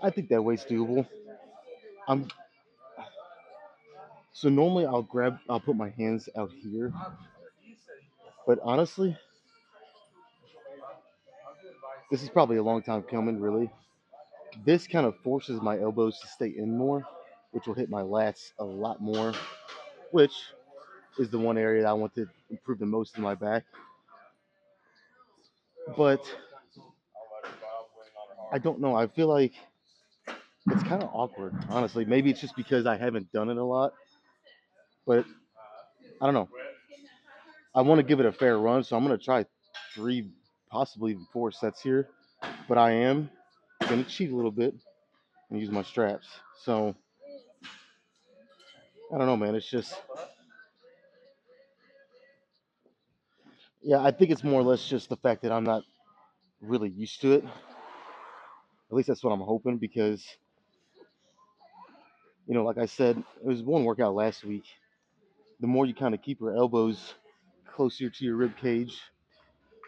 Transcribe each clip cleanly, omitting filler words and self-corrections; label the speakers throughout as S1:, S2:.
S1: I think that weight's doable. I'm so normally I'll put my hands out here, but honestly, this is probably a long time coming. Really, this kind of forces my elbows to stay in more, which will hit my lats a lot more, which is the one area that I want to improve the most in my back. But I don't know. I feel like it's kind of awkward, honestly. Maybe it's just because I haven't done it a lot, but I don't know. I want to give it a fair run, so I'm gonna try three, possibly even four sets here. But I am gonna cheat a little bit and use my straps. So I don't know, man. It's just, yeah, I think it's more or less just the fact that I'm not really used to it. At least that's what I'm hoping because, like I said, it was one workout last week. The more you kind of keep your elbows closer to your rib cage,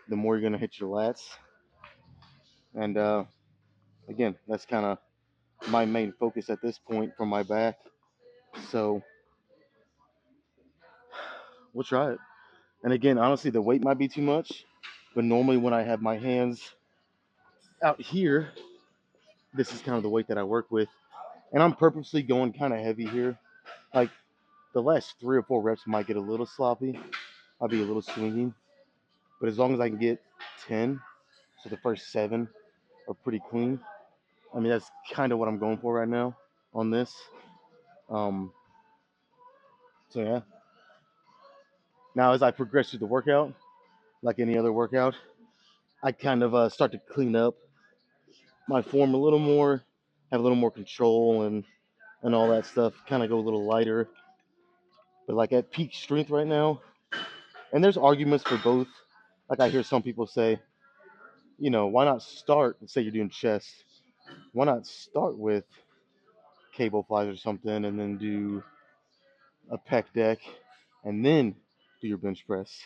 S1: the more you're gonna hit your lats. And again, that's kind of my main focus at this point for my back. So we'll try it. And again, honestly, the weight might be too much, but normally when I have my hands out here, this is kind of the weight that I work with. And I'm purposely going kind of heavy here. Like the last 3 or 4 reps might get a little sloppy. I'll be a little swinging. But as long as I can get 10, so the first 7 are pretty clean. I mean, that's kind of what I'm going for right now on this. Um, so yeah. Now, as I progress through the workout, like any other workout, I kind of start to clean up my form a little more, have a little more control and all that stuff. Kind of go a little lighter. But like at peak strength right now, and there's arguments for both. Like I hear some people say, why not start? Let's say you're doing chest. Why not start with cable flies or something, and then do a pec deck, and then do your bench press?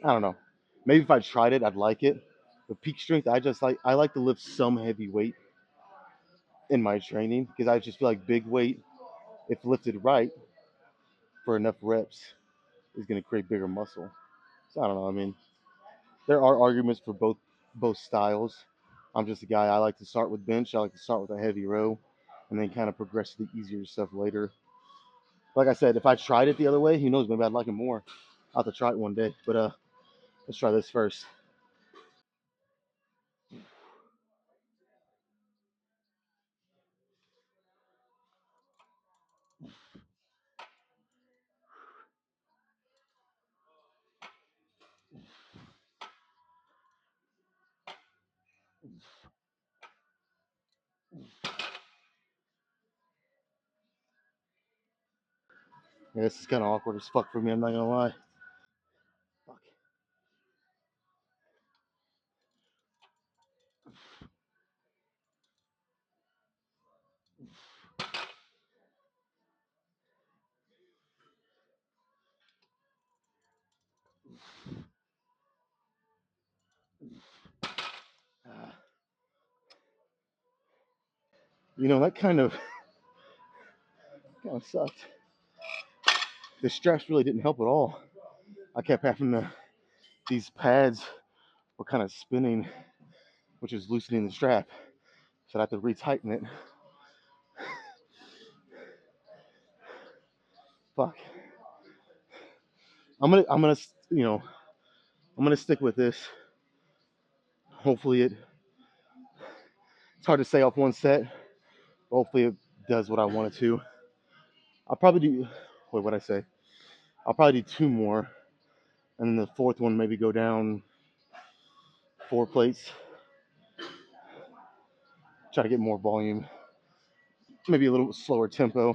S1: I don't know. Maybe if I tried it, I'd like it. But peak strength, I like to lift some heavy weight in my training because I just feel like big weight, if lifted right for enough reps, is going to create bigger muscle. So I don't know. I mean, there are arguments for both styles. I'm just a guy. I like to start with bench. I like to start with a heavy row, and then kind of progress to the easier stuff later. Like I said, if I tried it the other way, who knows? Maybe I'd like it more. I'll have to try it one day. But let's try this first. Yeah, this is kind of awkward as fuck for me. I'm not gonna lie. Fuck. Uh, that kind of Kind of sucked. The straps really didn't help at all. I kept having to, these pads were kind of spinning, which was loosening the strap. So I had to retighten it. Fuck. I'm gonna, I'm gonna stick with this. Hopefully it's hard to say off one set. Hopefully it does what I want it to. I'll probably do, wait, what'd I say? I'll probably do two more. And then the fourth one, maybe go down 4 plates. Try to get more volume. Maybe a little slower tempo.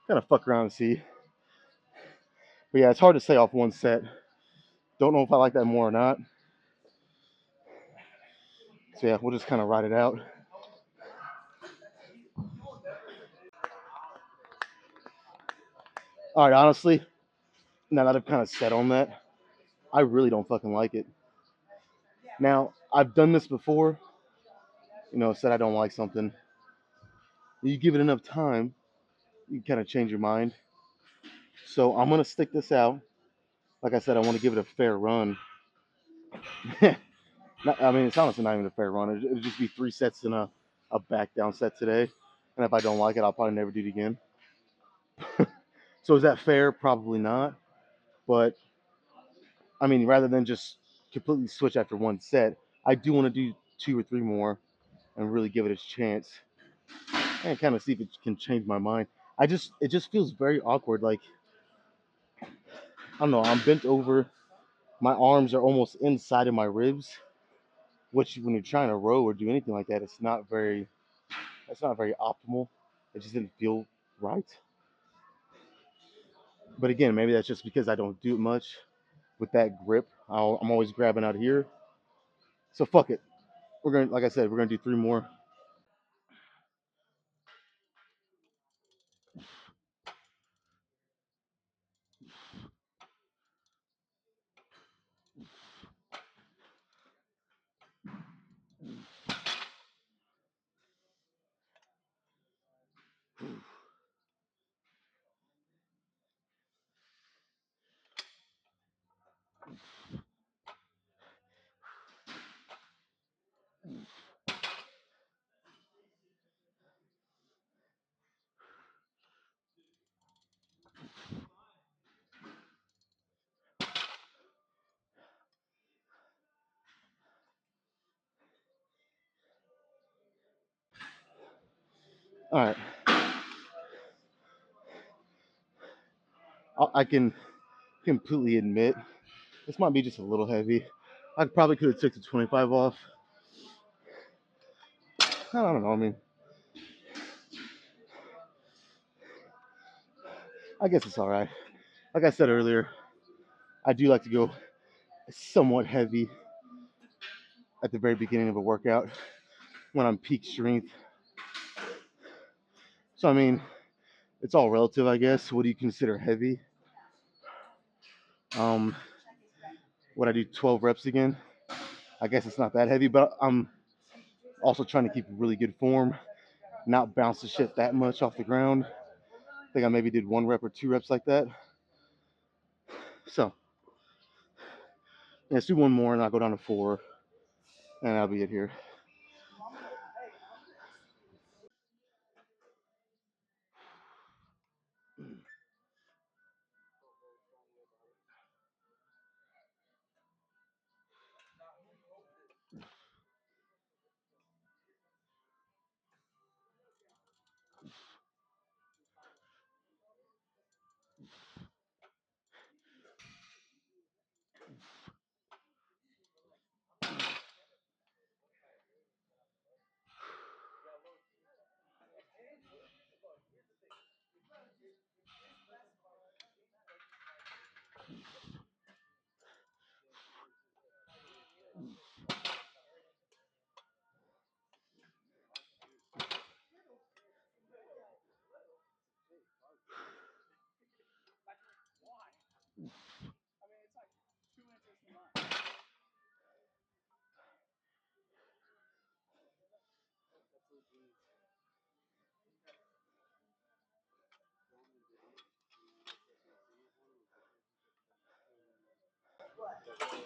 S1: Kind of fuck around and see. But yeah, it's hard to say off one set. Don't know if I like that more or not. So yeah, we'll just kind of ride it out. All right, honestly, now that I've kind of set on that, I really don't fucking like it. Now, I've done this before, said I don't like something. You give it enough time, you kind of change your mind. So I'm going to stick this out. Like I said, I want to give it a fair run. I mean, it's honestly not even a fair run. It'll just be 3 sets in a back down set today. And if I don't like it, I'll probably never do it again. So is that fair? Probably not. But I mean, rather than just completely switch after one set, I do want to do 2 or 3 more and really give it a chance and kind of see if it can change my mind. It just feels very awkward. Like, I don't know, I'm bent over. My arms are almost inside of my ribs, which when you're trying to row or do anything like that, it's not very optimal. It just didn't feel right. But again, maybe that's just because I don't do it much with that grip. I'm always grabbing out here. So fuck it. Like I said, we're gonna do 3 more. All right. I can completely admit this might be just a little heavy. I probably could have took the 25 off. I don't know. I mean, I guess it's all right. Like I said earlier, I do like to go somewhat heavy at the very beginning of a workout when I'm peak strength. So I mean, it's all relative, I guess. What do you consider heavy? Um, what I do 12 reps again? I guess it's not that heavy, but I'm also trying to keep really good form, not bounce the shit that much off the ground. I think I maybe did 1 rep or 2 reps like that. So yeah, let's do one more and I'll go down to 4 and that'll be it here.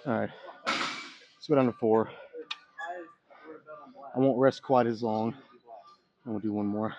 S1: All right, let's go down to 4. I won't rest quite as long. I'm gonna do one more.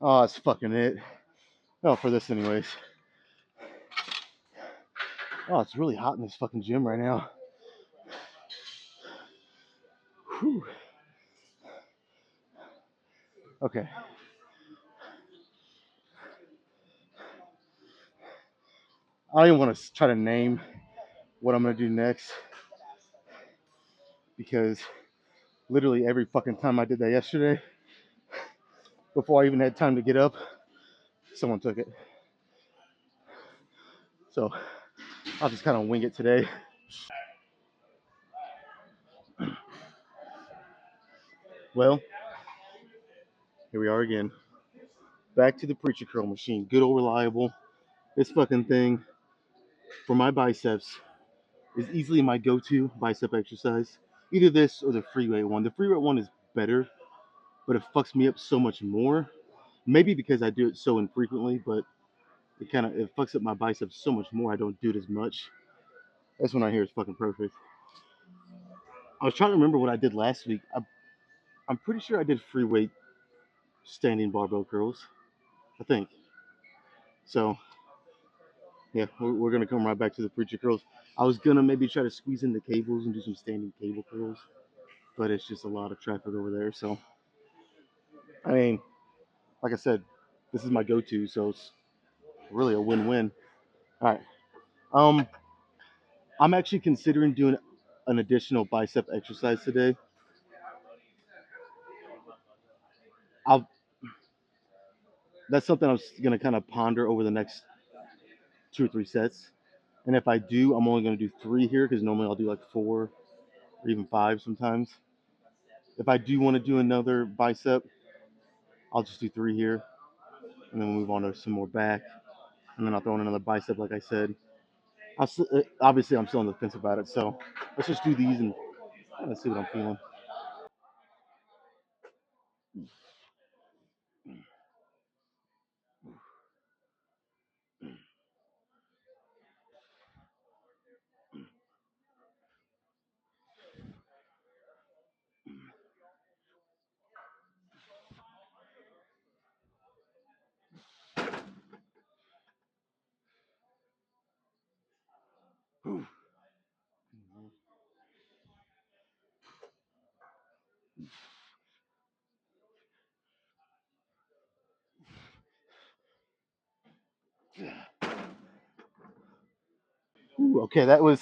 S1: Oh, that's fucking it. Oh, for this anyways. Oh, it's really hot in this fucking gym right now. Whew. Okay. I don't even want to try to name what I'm gonna do next because literally every fucking time I did that yesterday, before I even had time to get up, someone took it. So I'll just kind of wing it today. Well, here we are again. Back to the preacher curl machine. Good old reliable. This fucking thing for my biceps is easily my go-to bicep exercise. Either this or the free weight one. The free weight one is better, but it fucks me up so much more. Maybe because I do it so infrequently, but it fucks up my biceps so much more. I don't do it as much. That's when I hear it's fucking perfect. I was trying to remember what I did last week. I'm pretty sure I did free weight standing barbell curls. I think so. Yeah, we're gonna come right back to the preacher curls. I was gonna maybe try to squeeze in the cables and do some standing cable curls, but it's just a lot of traffic over there. So I mean, like I said, this is my go-to, so it's really a win-win. All right. Um, I'm actually considering doing an additional bicep exercise today. I'll That's something I'm gonna kind of ponder over the next 2 or 3 sets. And if I do, I'm only gonna do 3 here because normally I'll do like 4 or even 5 sometimes. If I do want to do another bicep, I'll just do 3 here, and then we'll move on to some more back, and then I'll throw in another bicep, like I said. Obviously I'm still on the fence about it, so let's just do these and kind of see what I'm feeling. Ooh, okay, that was.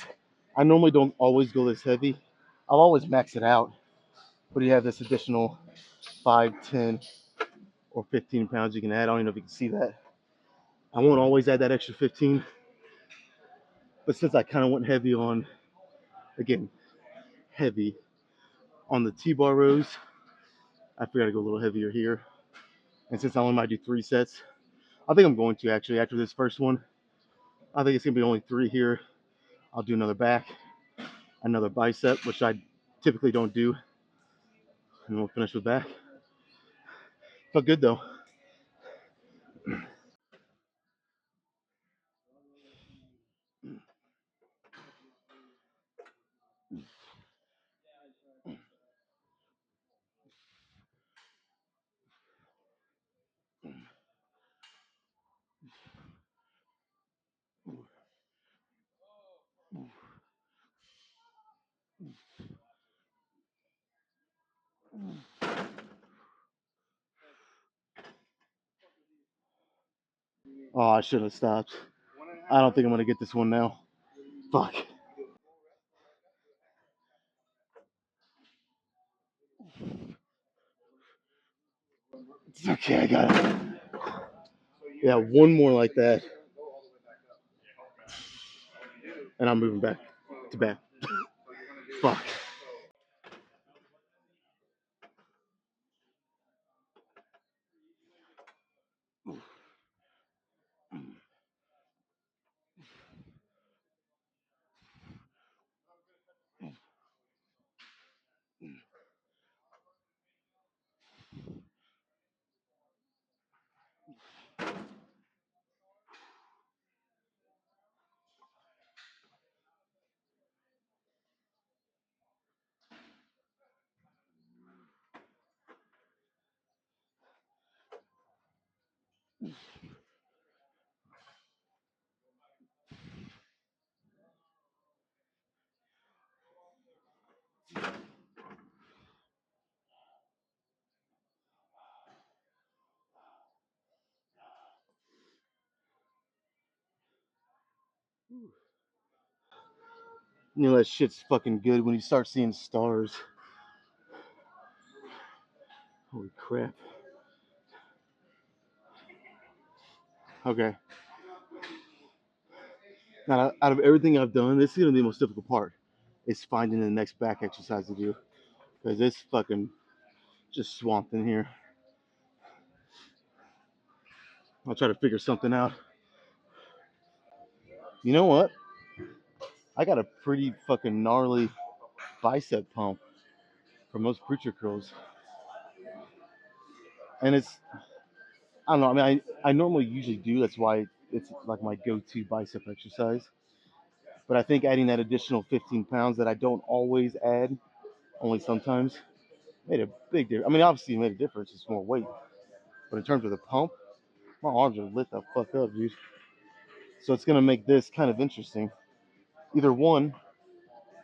S1: I normally don't always go this heavy. I'll always max it out, but you have this additional 5, 10, or 15 pounds you can add. I don't even know if you can see that. I won't always add that extra 15, but since I kind of went heavy on, again, heavy on the T-bar rows, I figured I'd go a little heavier here. And since I only might do 3 sets, I think I'm going to actually after this first one. I think it's gonna be only 3 here. I'll do another back, another bicep, which I typically don't do, and we'll finish with back. Felt good though. Oh, I should have stopped. I don't think I'm gonna get this one now. Fuck. It's okay, I got it. Yeah, one more like that, and I'm moving back to back. Fuck. You know that shit's fucking good when you start seeing stars. Holy crap. Okay. Now, out of everything I've done, this is gonna be the most difficult part. Is finding the next back exercise to do because it's fucking just swamped in here. I'll try to figure something out. You know what? I got a pretty fucking gnarly bicep pump for most preacher curls, and it's I don't know. I mean, I normally usually do. That's why it's like my go-to bicep exercise. But I think adding that additional 15 pounds that I don't always add, only sometimes, made a big difference. I mean, obviously it made a difference. It's more weight. But in terms of the pump, my arms are lit the fuck up, dude. So it's gonna make this kind of interesting. Either one,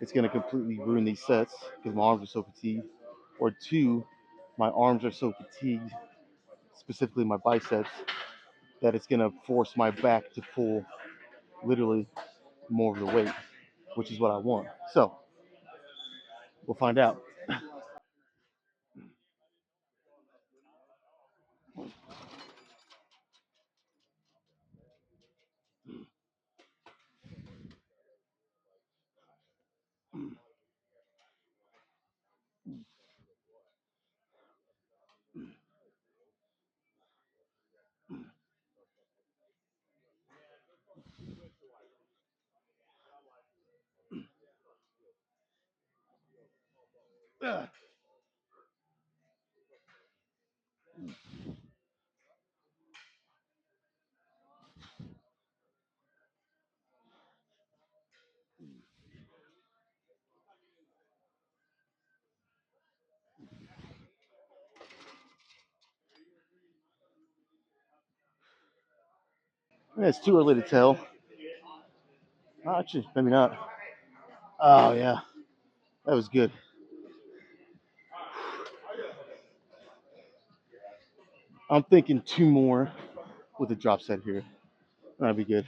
S1: it's gonna completely ruin these sets because my arms are so fatigued, or two, my arms are so fatigued, specifically my biceps, that it's gonna force my back to pull literally more of the weight, which is what I want. So we'll find out. It's too early to tell. Actually, maybe not. Oh yeah, that was good. I'm thinking two more with a drop set here. That'd be good.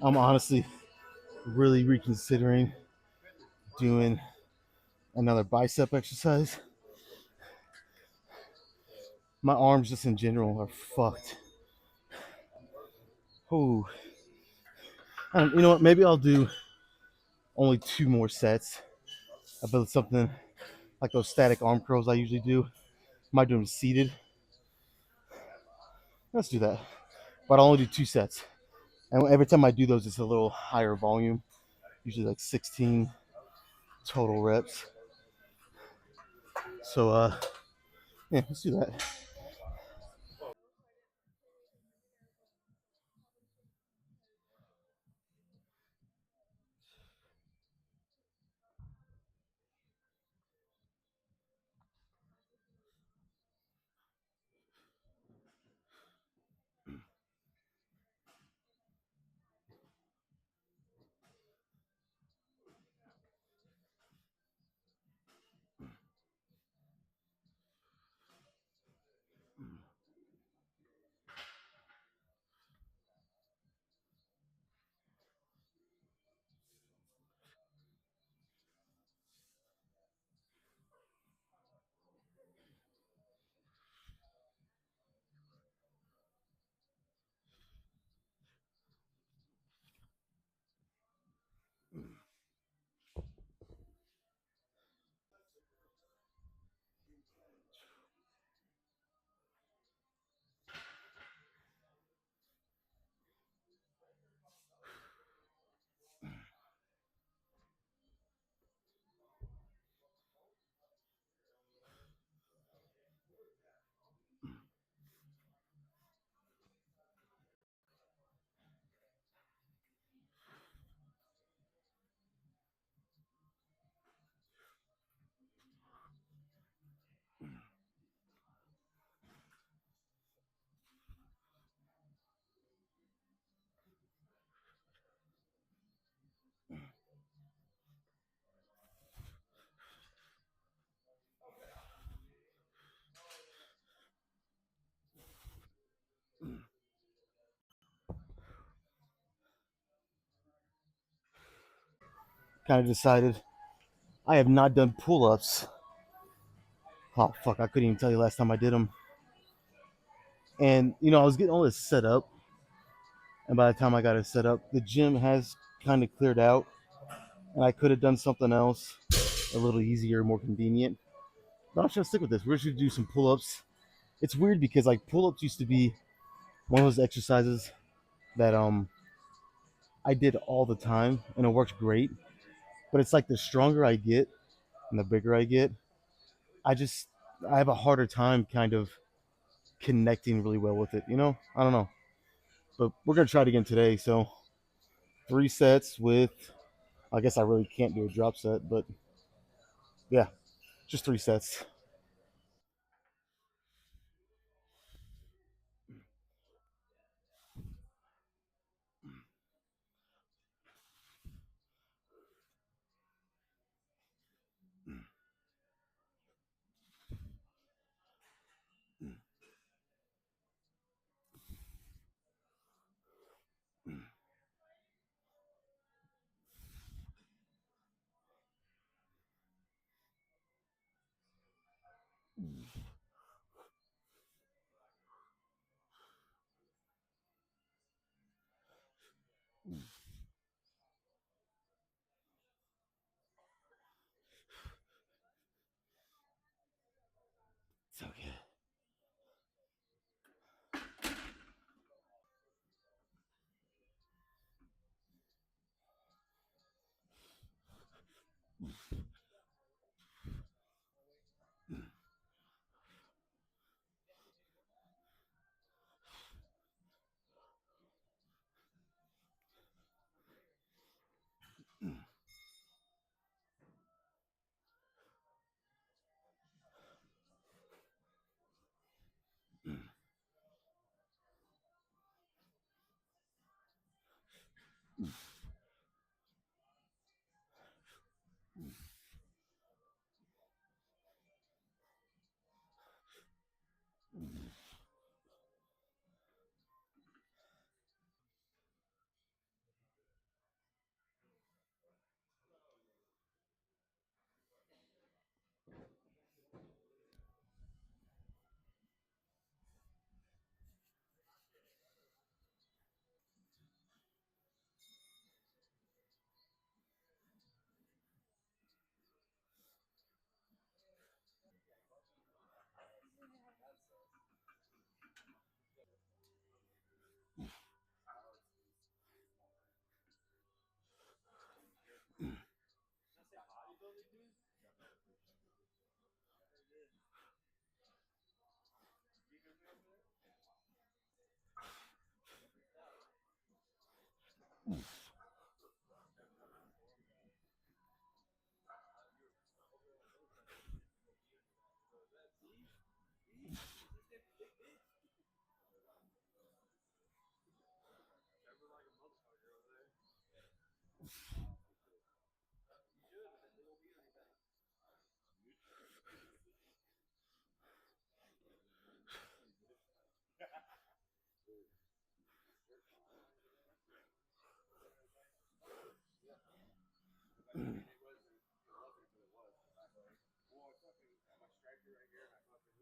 S1: I'm honestly really reconsidering doing another bicep exercise. My arms, just in general, are fucked. Oh, you know what? Maybe I'll do only 2 more sets. I built something like those static arm curls I usually do. Might do them seated. Let's do that. But I'll only do 2 sets. And every time I do those, it's a little higher volume. Usually like 16 total reps. So, yeah, let's do that. Kind of decided I have not done pull ups. Oh, fuck. I couldn't even tell you last time I did them. And, I was getting all this set up. And by the time I got it set up, the gym has kind of cleared out. And I could have done something else a little easier, more convenient. But I'm just gonna stick with this. We're just gonna do some pull-ups. It's weird because like pull-ups used to be one of those exercises that I did all the time and it worked great. But it's like the stronger I get and the bigger I get, I just I have a harder time kind of connecting really well with it. I don't know. But we're gonna try it again today. So 3 sets with I guess I really can't do a drop set, but yeah, just 3 sets. So good.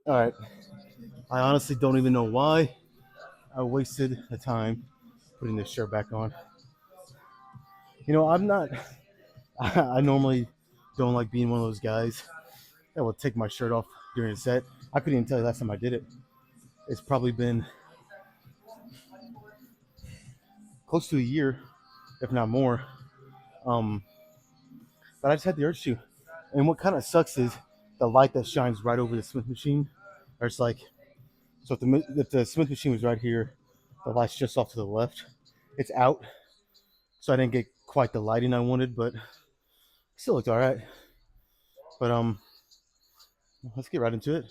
S1: All right. I honestly don't even know why I wasted the time putting this shirt back on. I'm not. I normally don't like being one of those guys that will take my shirt off during a set. I couldn't even tell you last time I did it. It's probably been close to a year, if not more. Um, but I just had the urge to. And what kind of sucks is the light that shines right over the Smith machine. Or it's like, so if the Smith machine was right here, the light's just off to the left. It's out, so I didn't get quite the lighting I wanted, but still looked all right. But let's get right into it.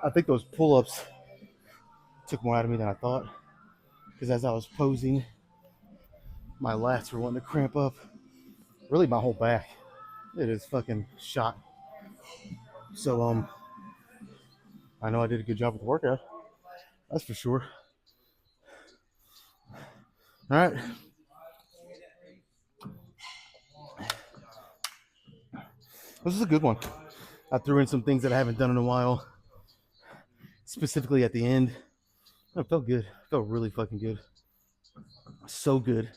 S1: I think those pull-ups took more out of me than I thought. Because as I was posing, my lats were wanting to cramp up. Really, my whole back. It is fucking shot. So I know I did a good job with the workout. That's for sure. All right. This is a good one. I threw in some things that I haven't done in a while, specifically at the end. It felt good. It felt really fucking good. So good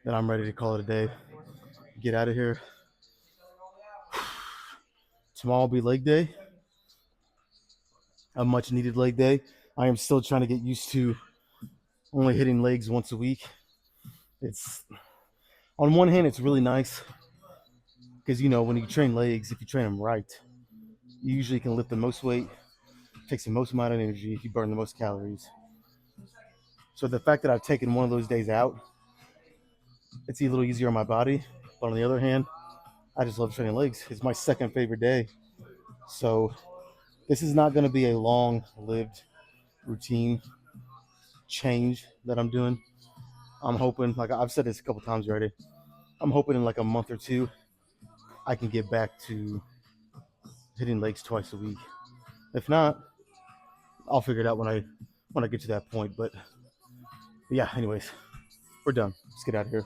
S1: that I'm ready to call it a day. Get out of here. Tomorrow will be leg day, a much needed leg day. I am still trying to get used to only hitting legs once a week. It's on one hand, it's really nice because when you train legs, if you train them right, you usually can lift the most weight, takes the most amount of energy, you burn the most calories. So the fact that I've taken one of those days out, it's a little easier on my body. But on the other hand, I just love training legs. It's my second favorite day. So this is not going to be a long-lived routine change that I'm doing. I'm hoping, like I've said this a couple times already, I'm hoping in like a month or two, I can get back to hitting legs twice a week. If not, I'll figure it out when I get to that point. But yeah, anyways, we're done. Let's get out of here.